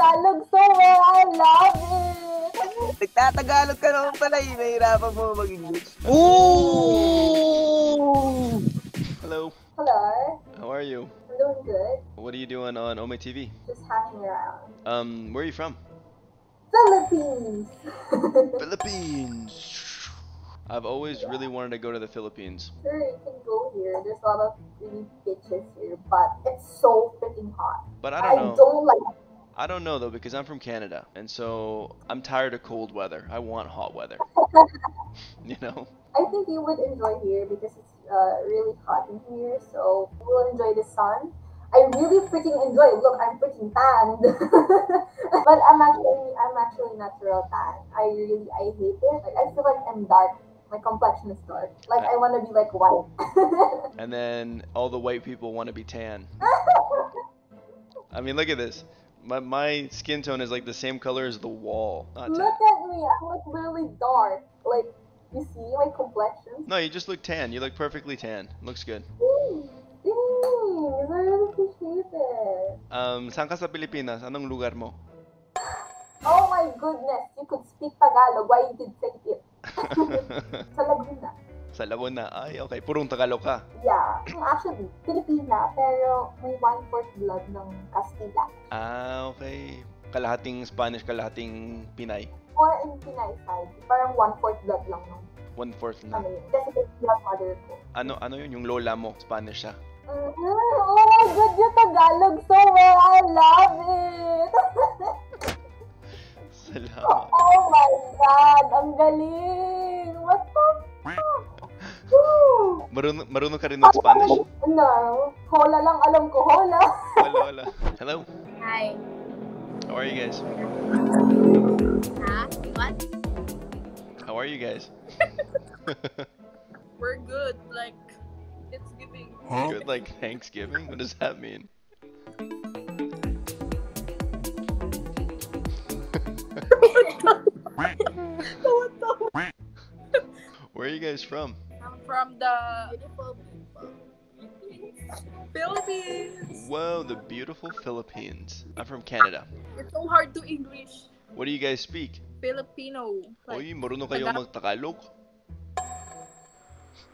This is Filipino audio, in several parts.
Tagalog so well. I love it. Nagtatagalog ka naman pala eh. Nahihirapan mo mag-English. Ooh! Hello. Hello. How are you? I'm doing good. What are you doing on Ome TV? Just hanging around. Where are you from? Philippines. Philippines. I've always really wanted to go to the Philippines. Sure, you can go here. There's a lot of pretty beaches here, but it's so freaking hot. But I I don't know. don't like it. I don't know though because I'm from Canada and so I'm tired of cold weather. I want hot weather. You know? I think you would enjoy here because it's really hot in here, so you will enjoy the sun. I really freaking enjoy it. Look, I'm freaking tanned. But I'm actually natural tan. I hate it. Like I feel like I'm dark. My complexion is dark. Like I want to be like white. And then all the white people want to be tan. I mean, look at this. My skin tone is like the same color as the wall. Not tan. Look at me. I'm like really dark. Like you see my complexion. No, you just look tan. You look perfectly tan. Looks good. Thanks. I really appreciate it. Saan ka sa Pilipinas? Anong lugar mo? Oh my goodness, you could speak Tagalog. Why you did say it? Sa Laguna. Sa Laguna. Ay, okay. Purong Tagalog ka. Yeah. Actually, Filipina, pero may 1/4 blood ng Castilla. Ah, okay. Kalahating Spanish, kalahating Pinay. Or in Pinay side, parang 1/4 blood lang nung 1/4 na. ano yun. Kasi it's grandmother ko. Ano yun? Yung lola mo, Spanish siya. Oh my God, yung Tagalog so well. I love it. Salamat. Oh my God, ang galing. What the fuck? Woo! Marunong ka rin ng Spanish? No. Hola lang alam ko. Hola. Hola. Hello. Hi. How are you guys? Huh? What? How are you guys? We're good. Like, it's giving. Good like Thanksgiving? What does that mean? Where are you guys from? I'm from the beautiful Philippines. Whoa, the beautiful Philippines. I'm from Canada. It's so hard to English. What do you guys speak? Filipino. Oy, marunong kayo mag-Tagalog?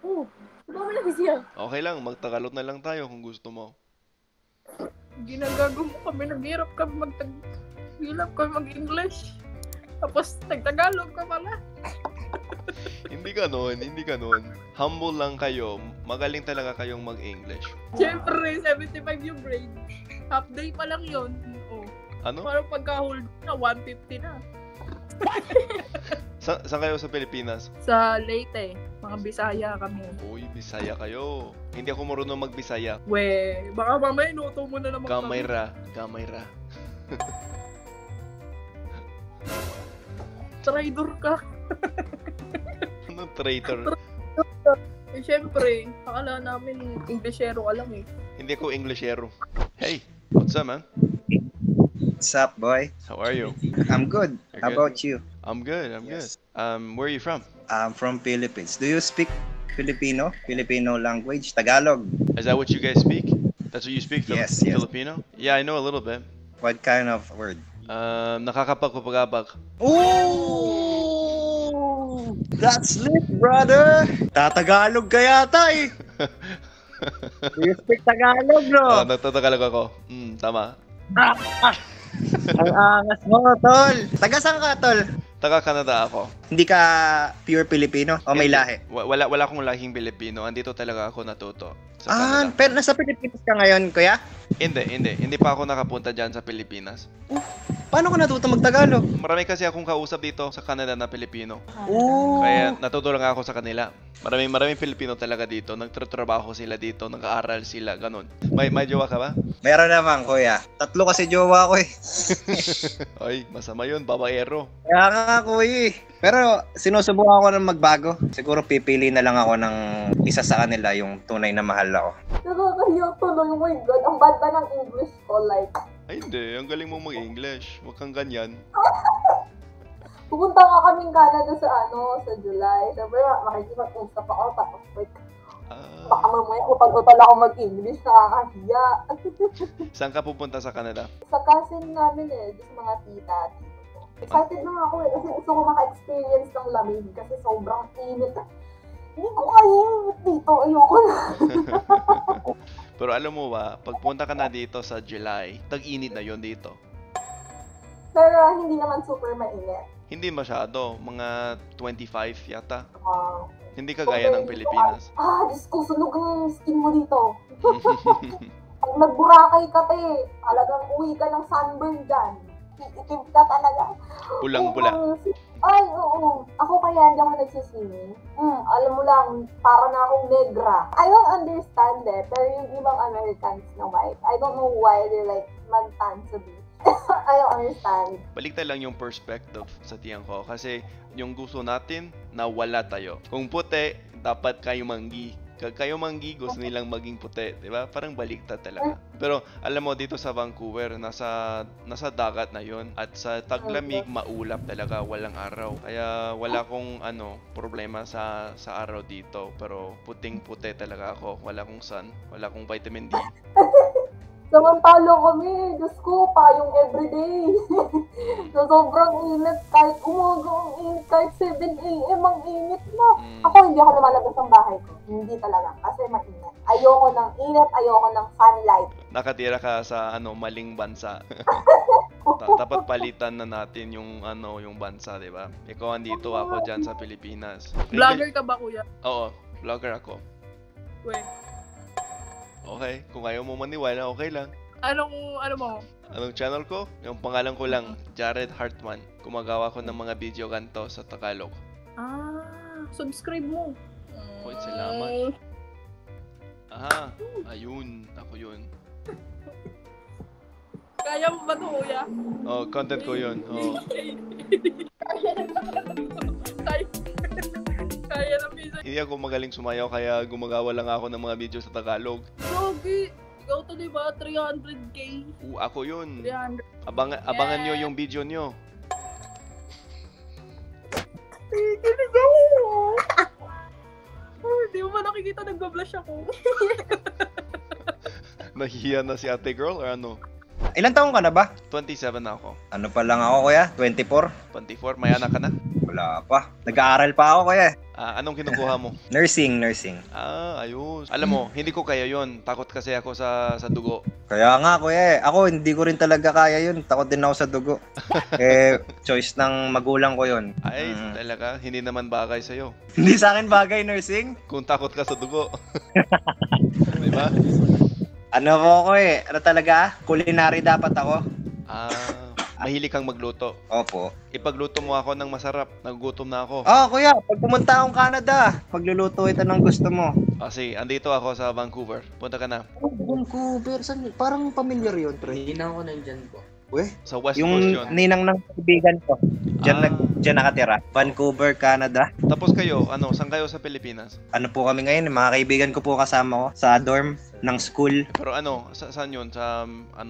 Oh, ano mo lang siya? Okay lang, mag-Tagalog na lang tayo kung gusto mo. Ginagago mo kami, naghirap kami mag-English. Tapos nag-Tagalog ka pala. Hindi ganon. Humble lang kayo. Magaling talaga kayong mag-English. Siyempre, 75 yung grade. Half day pa lang yun. Oh. Ano? Parang pagka-hold na, 150 na. Saan kayo sa Pilipinas? Sa Leyte, mga Bisaya kami. Uy, Bisaya kayo. Hindi ako marunong mag-Bisaya. We, baka mamaya inuto mo na naman kami. Gamayra. Traitor ka. Anong traitor? Eh, syempre, akala namin Englishero ka lang eh. Hindi ako Englishero. Hey, what's up, man? What's up, boy? How are you? I'm good. You're How good? about you? I'm good. Yes. Where are you from? I'm from Philippines. Do you speak Filipino? Filipino language? Tagalog? Is that what you guys speak? That's what you speak? Yes. Filipino? Yeah, I know a little bit. What kind of word? Nakakapagpapagabag. Ooh! That's lit, brother! Tatagalog ka yata eh! Do you speak Tagalog, bro? Nagtatagalog ako. Tama. Ang angas mo, tol! Taga saan ka, tol? Taga-Canada ako. Hindi ka pure Filipino o may lahi? Wala akong lahing Pilipino. Andito talaga ako natuto. Sa Canada. Pero nasa Pilipinas ka ngayon, kuya? Hindi pa ako nakapunta dyan sa Pilipinas. Paano ka natuto mag-Tagalog? Marami kasi akong kausap dito sa Canada na Pilipino. Ooh. Kaya natuto lang ako sa kanila. Maraming Pilipino talaga dito. Nagtatrabaho sila dito, nag-aaral sila, ganun. May jowa ka ba? Meron naman, kuya. 3 kasi jowa ko eh. Ay, masama yun, babaero. Kaya nga, kuya eh. Pero sinusubukan ko ng magbago. Siguro pipili na lang ako ng isa sa kanila, yung tunay na mahal ako. Nakakahiya tuloy. Oh my God, ang bad ba ng English ko? Like, Ay hindi, ang galing mo mag-English. Huwag kang ganyan. pupunta nga kaming Canada sa July. Sabi, makikipag-usap ako tapos like, Baka mamaya upag-utal ako mag-English, nakakahiya. Saan ka pupunta sa Canada? Sa cousin namin doon sa mga tita. Excited na ako kasi gusto ko maka-experience ng lamig kasi sobrang init. Hindi ko kaya dito, ayoko na. Pero alam mo ba, pagpunta ka na dito sa July, tag-init na yon dito. Pero hindi naman super mainit. Hindi masyado, mga 25 yata. Wow. Hindi kagaya ng Pilipinas. Diyos ko, sunog ang skin mo dito. Pag nagburakay ka, talagang uwi ka ng sunburn dyan. Itim ka talaga. Pulang-pula. Ay, oo. Ako kaya hindi ako nagsiswimming. Alam mo lang, para na akong negra. I don't understand pero yung ibang Americans na white, I don't know why they're like mag-tan to be. I don't understand. Baliktad lang yung perspective sa tiyan ko kasi yung gusto natin na wala tayo. Kung puti, dapat kayo manggi. Kayo manggi, gusto nilang maging puti, di ba? Parang baliktad talaga. Pero alam mo dito sa Vancouver, nasa dagat na yon at sa taglamig maulap talaga, walang araw. Kaya wala akong problema sa araw dito, pero puting-puti talaga ako. Wala akong sun, wala akong vitamin D. Samantalo kami, Diyos ko, payong everyday. So, sobrang init, kahit umaga ang init, kahit 7 a.m. ang init na. Ako, hindi ako lumalabas ng bahay ko. Hindi talaga, kasi mainit. Ayoko ng init, ayoko ng sunlight. Nakatira ka sa maling bansa. Dapat palitan na natin yung bansa, 'di ba? Ikaw andito, ako diyan sa Pilipinas. Vlogger ka ba, kuya? Oo, vlogger ako. Wait. Okay, kung ayaw mo maniwala, okay lang. Ano mo? Anong channel ko? Yung pangalan ko lang, Jared Hartman. Gumagawa ko ng mga video ganto sa Tagalog. Subscribe mo. Hoy, salamat. Aha, ayun, ako yun. Kaya mo ba ito, kuya? Oh, content ko yun. Oh. Kaya na minsan. Hindi ako magaling sumayaw kaya gumagawa lang ako ng mga video sa Tagalog. Yogi, ikaw to diba? 300k. Ako yun. 300. Abangan nyo yung video nyo. Kinig ako. Hindi mo ba nakikita nag-blush ako? Nahihiya na si ate girl or ano? Ilan taong ka na ba? 27 na ako. Ano pa lang ako, kuya? 24? 24, may anak ka na? Wala pa. Nag-aaral pa ako, kuya. Anong kinukuha mo? Nursing. Ayos. Alam mo, hindi ko kaya yun. Takot kasi ako sa dugo. Kaya nga, kuya. Ako, hindi ko rin talaga kaya yun. Takot din ako sa dugo. Choice ng magulang ko yun. Ay, talaga, hindi naman bagay sa'yo. Hindi sa akin bagay, nursing. Kung takot ka sa dugo. Diba? Ano ko, ano talaga? Culinary dapat ako. Mahilig kang magluto. Opo. Ipagluto mo ako ng masarap. Nagugutom na ako. Kuya, pag pumunta akong Canada, pagluluto ito ng gusto mo. Kasi andito ako sa Vancouver. Punta ka na. Vancouver? Parang familiar yun, pre. Ninang ko nandyan po. Sa West Coast Yung yun. ninang ng kaibigan ko. Diyan nakatira. Vancouver, Canada. Tapos kayo, saan kayo sa Pilipinas? Ano po kami ngayon, mga kaibigan ko po kasama ko sa dorm ng school. Pero saan yun? Sa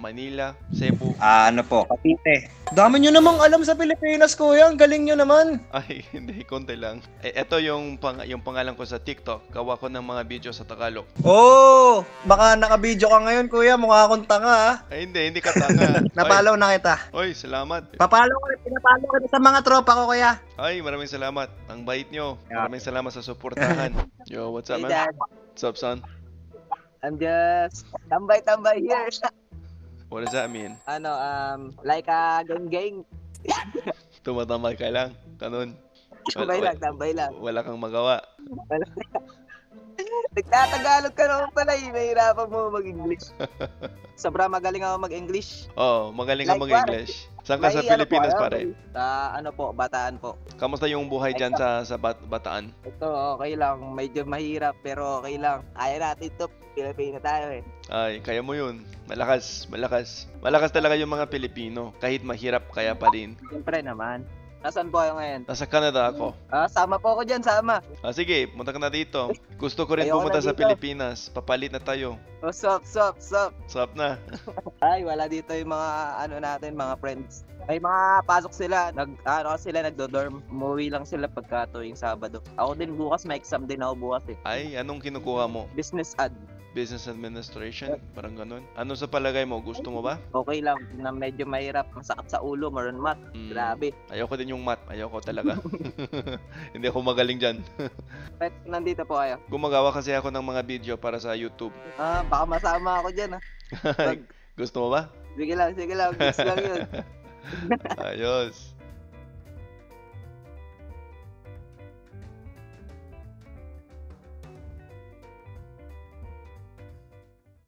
Manila? Cebu? Ano po, Cavite. Dami nyo namang alam sa Pilipinas, kuya. Ang galing nyo naman. Ay, hindi, konti lang. Ito yung pangalan ko sa TikTok. Gawa ko ng mga video sa Tagalog. Baka naka-video ka ngayon, kuya. Mukha akong tanga, ha? Ay, hindi ka tanga. Napalaw na kita. Oy, salamat. Pinapalo ko sa mga tropa ko, kuya. Ay, maraming salamat. Ang bait nyo. Maraming salamat sa suportahan. Yo, what's up, Hey, man? Dad. What's up, son? I'm just tambay-tambay here. What does that mean? Like a gang-gang. Tumatambay ka lang. Ganun. Tambay lang. Wala kang magawa. Nagtatagalog ka naman pala nahihirapan mo mag-English. Sobra magaling ako mag-English. Oo, magaling ka Like mag-English. Saan ka sa Pilipinas, pare? Sa Bataan po. Kamusta yung buhay dyan sa Bataan? Ito, okay lang. Medyo mahirap, pero okay lang. Kaya natin ito. Pilipino tayo Ay, kaya mo yun. Malakas. Malakas talaga yung mga Pilipino. Kahit mahirap, kaya pa rin. Siyempre naman. Nasaan po kayo ngayon? Nasa Canada ako. Sama po ako dyan, sama. Sige, punta ka na dito. Gusto ko rin Ayoko pumunta na sa dito. Pilipinas. Papalit na tayo. Oh, sup. Sarap na. Ay, wala dito yung mga natin, mga friends. May mga pasok sila, nagdo-dorm. Umuwi lang sila pagka tuwing Sabado. Ako din bukas, may exam din ako bukas eh. Ay, anong kinukuha mo? Business ad. Business administration? Parang ganun. Ano sa palagay mo? Gusto mo ba? Okay lang, na medyo mahirap, masakit sa ulo, maroon math. Grabe. Ayoko din yung math. Ayoko talaga. Hindi ako magaling dyan. But nandito po kayo. Gumagawa kasi ako ng mga video para sa YouTube. Baka masama ako dyan Gusto mo ba? Sige lang, gusto lang yun. Ayos.